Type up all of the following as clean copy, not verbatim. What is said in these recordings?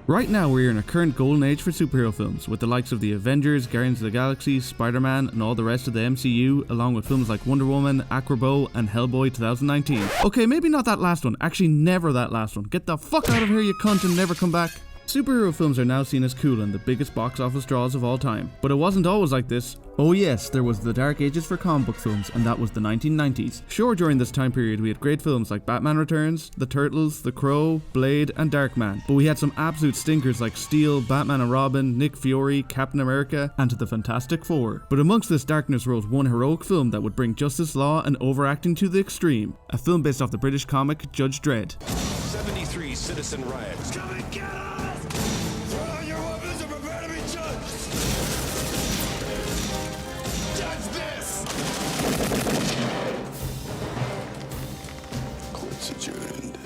Right now we're in a current golden age for superhero films, with the likes of the Avengers, Guardians of the Galaxy, Spider-Man and all the rest of the MCU, along with films like Wonder Woman, Aquabow and Hellboy 2019. Okay, maybe not that last one, actually never that last one. Get the fuck out of here, you cunt, and never come back. Superhero films are now seen as cool and the biggest box office draws of all time. But it wasn't always like this. Oh yes, there was the dark ages for comic book films, and that was the 1990s. Sure, during this time period we had great films like Batman Returns, The Turtles, The Crow, Blade and Darkman. But we had some absolute stinkers like Steel, Batman and Robin, Nick Fury, Captain America and the Fantastic Four. But amongst this darkness rose one heroic film that would bring justice, law and overacting to the extreme. A film based off the British comic Judge Dredd. 73 citizen riots. Come and get us! Throw down your weapons and prepare to be judged! Judge this! Court's adjourned.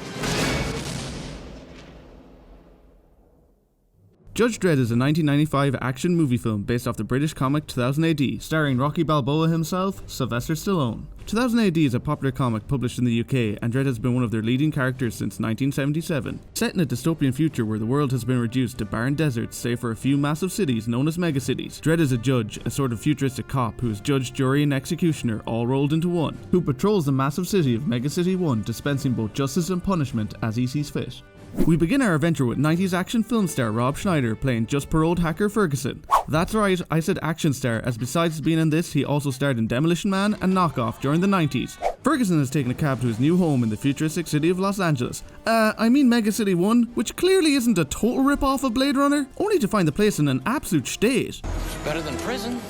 Judge Dredd is a 1995 action movie film based off the British comic 2000 AD, starring Rocky Balboa himself, Sylvester Stallone. 2000 AD is a popular comic published in the UK, and Dredd has been one of their leading characters since 1977. Set in a dystopian future where the world has been reduced to barren deserts save for a few massive cities known as megacities, Dredd is a judge, a sort of futuristic cop who is judge, jury and executioner all rolled into one, who patrols the massive city of Megacity 1, dispensing both justice and punishment as he sees fit. We begin our adventure with 90s action film star Rob Schneider playing just paroled hacker Ferguson. That's right, I said action star, as besides being in this, he also starred in Demolition Man and Knockoff during the 90s. Ferguson has taken a cab to his new home in the futuristic city of Los Angeles. I mean Megacity 1, which clearly isn't a total rip-off of Blade Runner, only to find the place in an absolute state. Better than prison.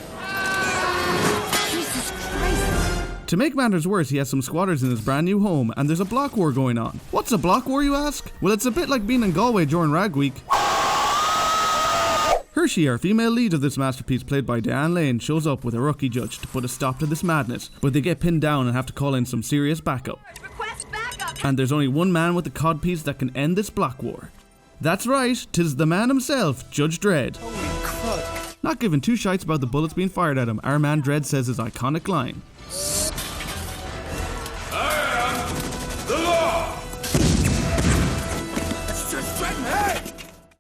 To make matters worse, he has some squatters in his brand new home, and there's a block war going on. What's a block war, you ask? Well, it's a bit like being in Galway during Rag Week. Hershey, our female lead of this masterpiece played by Diane Lane, shows up with a rookie judge to put a stop to this madness, but they get pinned down and have to call in some serious backup. Request backup! And there's only one man with the codpiece that can end this block war. That's right, 'tis the man himself, Judge Dredd. Holy crud. Not giving two shites about the bullets being fired at him, our man Dredd says his iconic line.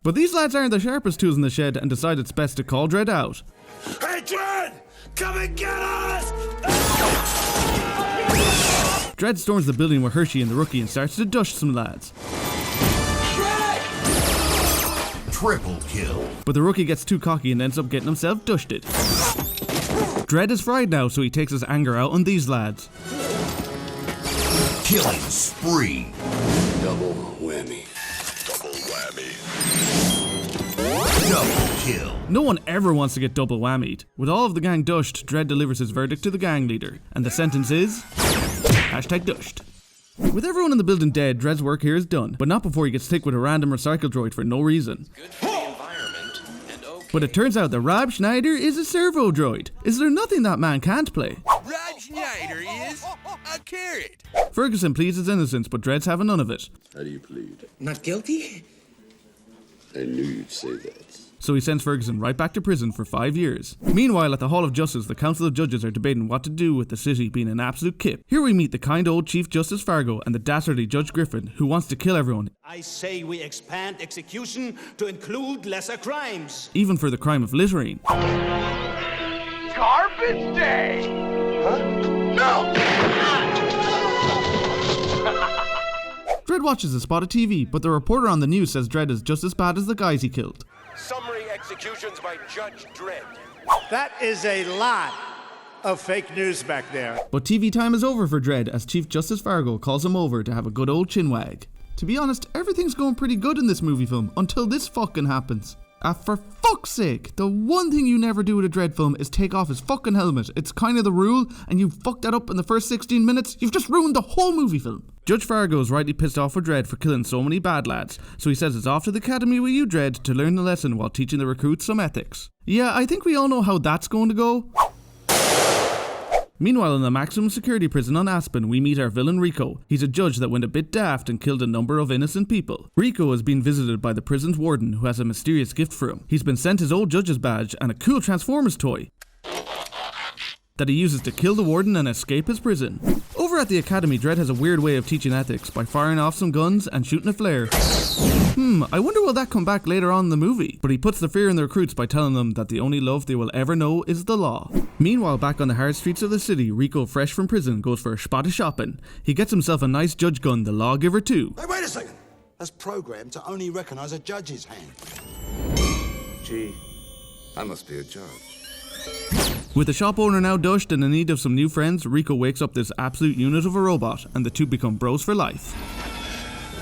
But these lads aren't the sharpest tools in the shed and decide it's best to call Dredd out. Hey Dredd! Come and get us! Dredd storms the building with Hershey and the rookie and starts to dush some lads. Dredd! Triple kill. But the rookie gets too cocky and ends up getting himself dushed. Dredd is fried now, so he takes his anger out on these lads. Killing spree. Double whammy. Double whammy. Double kill. No one ever wants to get double whammied. With all of the gang dushed, Dredd delivers his verdict to the gang leader, and the sentence is... #dushed. With everyone in the building dead, Dredd's work here is done, but not before he gets hit with a random recycle droid for no reason. Good for the environment and okay. But it turns out that Rob Schneider is a servo droid. Is there nothing that man can't play? Rob Schneider is a carrot. Ferguson pleads his innocence, but Dredd's having none of it. How do you plead? Not guilty? I knew you'd say that. So he sends Ferguson right back to prison for 5 years. Meanwhile, at the Hall of Justice, the Council of Judges are debating what to do with the city being an absolute kip. Here we meet the kind old Chief Justice Fargo and the dastardly Judge Griffin, who wants to kill everyone. I say we expand execution to include lesser crimes. Even for the crime of littering. Garbage day! Huh? No! Dredd watches a spot of TV, but the reporter on the news says Dredd is just as bad as the guys he killed. Summary executions by Judge Dredd. That is a lot of fake news back there. But TV time is over for Dredd as Chief Justice Fargo calls him over to have a good old chinwag. To be honest, everything's going pretty good in this movie film until this fucking happens. For fuck's sake, the one thing you never do with a Dredd film is take off his fucking helmet. It's kind of the rule, and you fucked that up in the first 16 minutes, you've just ruined the whole movie film. Judge Fargo is rightly pissed off with Dredd for killing so many bad lads, so he says it's off to the academy with you, Dredd, to learn the lesson while teaching the recruits some ethics. Yeah, I think we all know how that's going to go. Meanwhile, in the maximum security prison on Aspen, we meet our villain Rico. He's a judge that went a bit daft and killed a number of innocent people. Rico is being visited by the prison's warden, who has a mysterious gift for him. He's been sent his old judge's badge and a cool Transformers toy that he uses to kill the warden and escape his prison. Over at the academy, Dredd has a weird way of teaching ethics by firing off some guns and shooting a flare. I wonder will that come back later on in the movie. But he puts the fear in the recruits by telling them that the only love they will ever know is the law. Meanwhile, back on the hard streets of the city, Rico, fresh from prison, goes for a spot of shopping. He gets himself a nice judge gun, the Lawgiver 2. Hey, wait a second. That's programmed to only recognize a judge's hand. Gee, I must be a judge. With the shop owner now dushed and in need of some new friends, Rico wakes up this absolute unit of a robot, and the two become bros for life.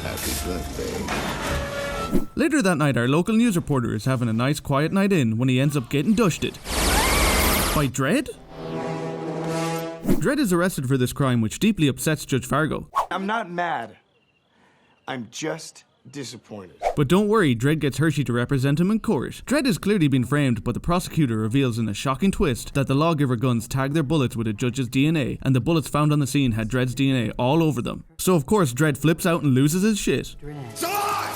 Happy birthday. Later that night, our local news reporter is having a nice quiet night in when he ends up getting dusted. By Dredd? Dredd is arrested for this crime, which deeply upsets Judge Fargo. I'm not mad. I'm just disappointed. But don't worry, Dredd gets Hershey to represent him in court. Dredd has clearly been framed, but the prosecutor reveals in a shocking twist that the Lawgiver guns tag their bullets with a judge's DNA, and the bullets found on the scene had Dredd's DNA all over them. So of course Dredd flips out and loses his shit. It's a lie!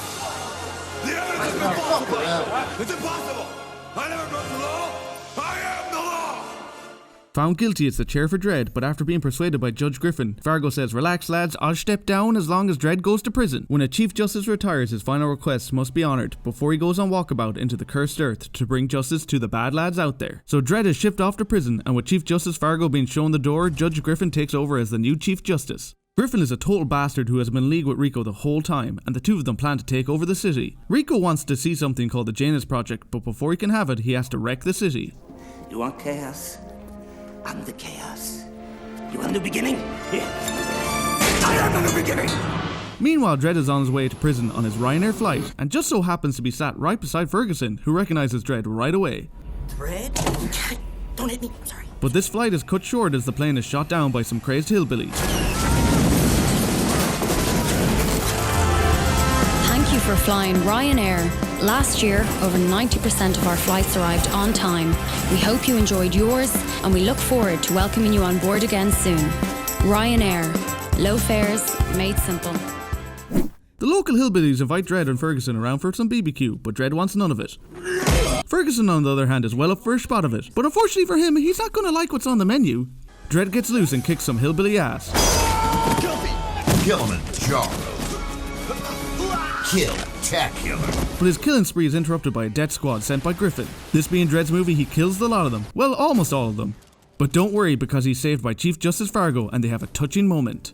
The evidence is impossible! It's impossible! I never broke the law! I am the law! Found guilty, it's the chair for Dredd, but after being persuaded by Judge Griffin, Fargo says, "Relax lads, I'll step down as long as Dredd goes to prison." When a Chief Justice retires, his final requests must be honoured before he goes on walkabout into the cursed earth to bring justice to the bad lads out there. So Dredd is shipped off to prison, and with Chief Justice Fargo being shown the door, Judge Griffin takes over as the new Chief Justice. Griffin is a total bastard who has been in league with Rico the whole time, and the two of them plan to take over the city. Rico wants to see something called the Janus Project, but before he can have it, he has to wreck the city. You want chaos? I'm the chaos. You want a new beginning? Here. I am the new beginning! Meanwhile, Dredd is on his way to prison on his Ryanair flight, and just so happens to be sat right beside Ferguson, who recognises Dredd right away. Dredd? Don't hit me, I'm sorry. But this flight is cut short as the plane is shot down by some crazed hillbillies. Thank you for flying Ryanair. Last year, over 90% of our flights arrived on time. We hope you enjoyed yours, and we look forward to welcoming you on board again soon. Ryanair. Low fares, made simple. The local hillbillies invite Dredd and Ferguson around for some BBQ, but Dredd wants none of it. Ferguson, on the other hand, is well up for a spot of it, but unfortunately for him, he's not going to like what's on the menu. Dredd gets loose and kicks some hillbilly ass. Kilimanjaro. Kill-tacular. But his killing spree is interrupted by a death squad sent by Griffin. This being Dredd's movie, he kills the lot of them. Well, almost all of them. But don't worry, because he's saved by Chief Justice Fargo, and they have a touching moment.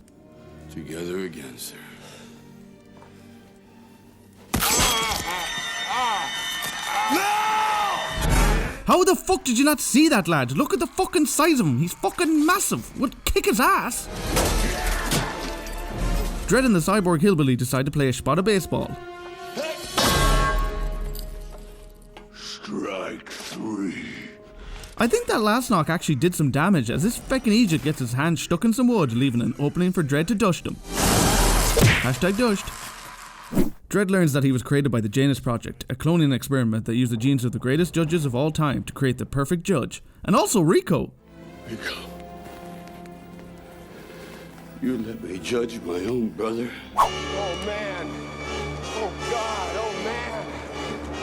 Together again, sir. How the fuck did you not see that, lad? Look at the fucking size of him. He's fucking massive. Would kick his ass. Dredd and the cyborg hillbilly decide to play a spot of baseball. Strike three. I think that last knock actually did some damage, as this feckin' Egypt gets his hand stuck in some wood, leaving an opening for Dredd to dust him. Hashtag dushed. Dredd learns that he was created by the Janus Project, a cloning experiment that used the genes of the greatest judges of all time to create the perfect judge. And also Rico. Rico. You let me judge my own brother? Oh, man. Oh, God. Oh, man.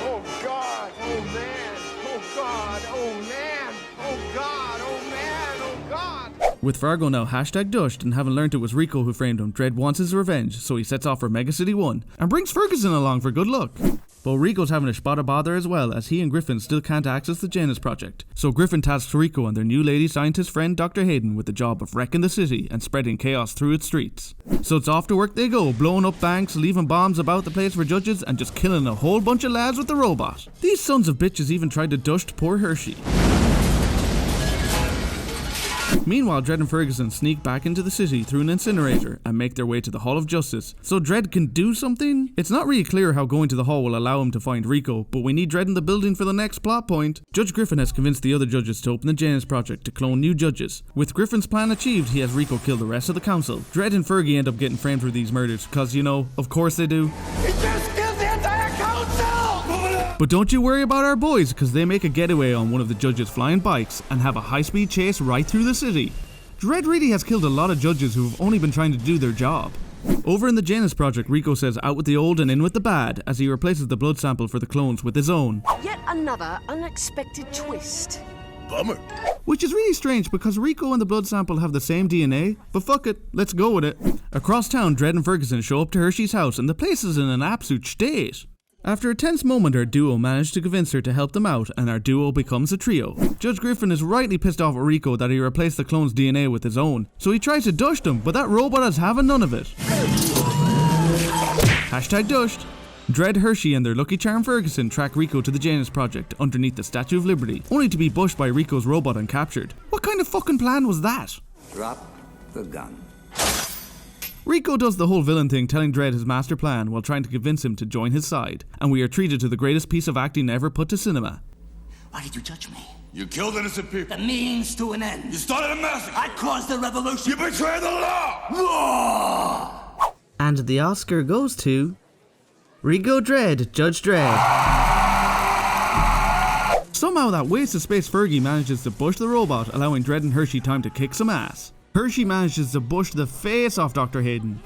Oh, God. Oh, man. Oh, God. Oh, man. Oh, God. Oh, man. Oh, God. With Fargo now hashtag dushed and having learned it was Rico who framed him, Dredd wants his revenge, so he sets off for Mega City 1 and brings Ferguson along for good luck. But Rico's having a spot of bother as well, as he and Griffin still can't access the Janus Project. So Griffin tasks Rico and their new lady scientist friend Dr. Hayden with the job of wrecking the city and spreading chaos through its streets. So it's off to work they go, blowing up banks, leaving bombs about the place for judges, and just killing a whole bunch of lads with the robot. These sons of bitches even tried to dust poor Hershey. Meanwhile, Dredd and Ferguson sneak back into the city through an incinerator and make their way to the Hall of Justice, so Dredd can do something? It's not really clear how going to the hall will allow him to find Rico, but we need Dredd in the building for the next plot point. Judge Griffin has convinced the other judges to open the Janus Project to clone new judges. With Griffin's plan achieved, he has Rico kill the rest of the council. Dredd and Fergie end up getting framed for these murders, cause you know, of course they do. He just killed the entire council! But don't you worry about our boys, because they make a getaway on one of the judges' flying bikes and have a high-speed chase right through the city. Dredd really has killed a lot of judges who have only been trying to do their job. Over in the Janus Project, Rico says out with the old and in with the bad, as he replaces the blood sample for the clones with his own. Yet another unexpected twist. Bummer. Which is really strange because Rico and the blood sample have the same DNA, but fuck it, let's go with it. Across town, Dredd and Ferguson show up to Hershey's house and the place is in an absolute state. After a tense moment, our duo manage to convince her to help them out, and our duo becomes a trio. Judge Griffin is rightly pissed off at Rico that he replaced the clone's DNA with his own, so he tries to dust him, but that robot is having none of it. Hashtag dushed. Dredd, Hershey and their Lucky Charm Ferguson track Rico to the Janus Project underneath the Statue of Liberty, only to be bushed by Rico's robot and captured. What kind of fucking plan was that? Drop the gun. Rico does the whole villain thing, telling Dredd his master plan while trying to convince him to join his side, and we are treated to the greatest piece of acting ever put to cinema. Why did you judge me? You killed innocent people. The means to an end. You started a massacre. I caused the revolution. You betrayed the law. And the Oscar goes to Rico Dredd, Judge Dredd. Somehow that waste of space Fergie manages to bush the robot, allowing Dredd and Hershey time to kick some ass. Hershey manages to bush the face off Dr. Hayden.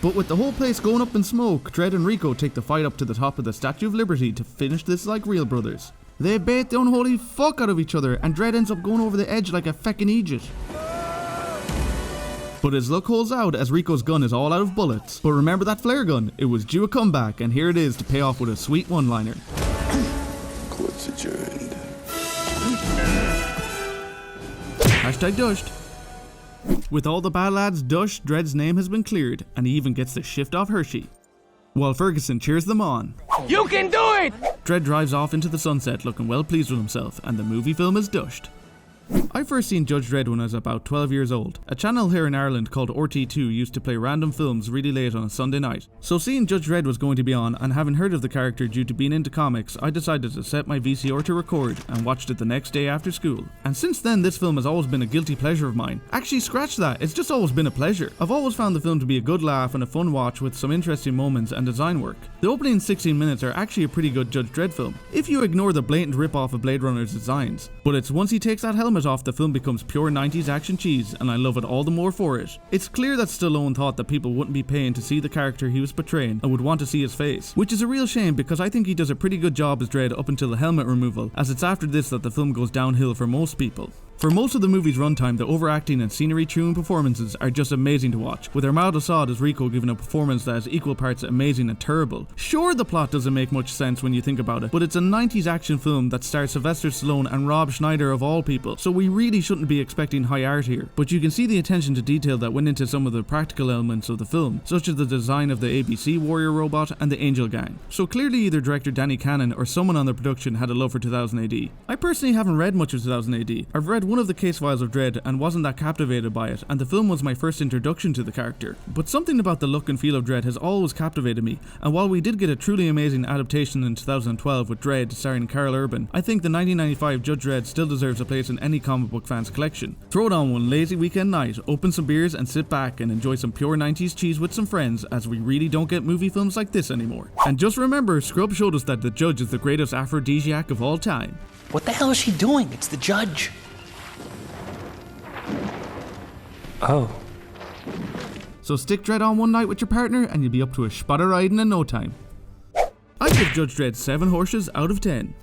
But with the whole place going up in smoke, Dredd and Rico take the fight up to the top of the Statue of Liberty to finish this like real brothers. They bait the unholy fuck out of each other and Dredd ends up going over the edge like a feckin' Egypt. But his luck holds out as Rico's gun is all out of bullets. But remember that flare gun? It was due a comeback and here it is to pay off with a sweet one-liner. Court's adjourned. Hashtag dushed. With all the bad lads dushed, Dredd's name has been cleared, and he even gets the shift off Hershey. While Ferguson cheers them on. You can do it! Dredd drives off into the sunset looking well pleased with himself, and the movie film is dushed. I first seen Judge Dredd when I was about 12 years old. A channel here in Ireland called RT2 used to play random films really late on a Sunday night. So seeing Judge Dredd was going to be on, and having heard of the character due to being into comics, I decided to set my VCR to record, and watched it the next day after school. And since then this film has always been a guilty pleasure of mine. Actually scratch that, it's just always been a pleasure. I've always found the film to be a good laugh and a fun watch with some interesting moments and design work. The opening 16 minutes are actually a pretty good Judge Dredd film, if you ignore the blatant rip-off of Blade Runner's designs. But it's once he takes that helmet off, the film becomes pure 90s action cheese, and I love it all the more for it. It's clear that Stallone thought that people wouldn't be paying to see the character he was portraying and would want to see his face, which is a real shame because I think he does a pretty good job as Dredd up until the helmet removal, as it's after this that the film goes downhill for most people. For most of the movie's runtime, the overacting and scenery-chewing performances are just amazing to watch, with Armad Assad as Rico giving a performance that is equal parts amazing and terrible. Sure, the plot doesn't make much sense when you think about it, but it's a 90s action film that stars Sylvester Stallone and Rob Schneider of all people, so we really shouldn't be expecting high art here. But you can see the attention to detail that went into some of the practical elements of the film, such as the design of the ABC Warrior robot and the Angel Gang. So clearly either director Danny Cannon or someone on the production had a love for 2000 AD. I personally haven't read much of 2000 AD. I've read one of the case files of Dredd and wasn't that captivated by it, and the film was my first introduction to the character. But something about the look and feel of Dredd has always captivated me, and while we did get a truly amazing adaptation in 2012 with Dredd starring Karl Urban, I think the 1995 Judge Dredd still deserves a place in any comic book fan's collection. Throw it on one lazy weekend night, open some beers and sit back and enjoy some pure 90s cheese with some friends, as we really don't get movie films like this anymore. And just remember, Scrub showed us that the Judge is the greatest aphrodisiac of all time. What the hell is she doing? It's the Judge. Oh. So stick Dredd on one night with your partner and you'll be up to a spot of riding in no time. I give Judge Dredd 7 Horshes out of 10.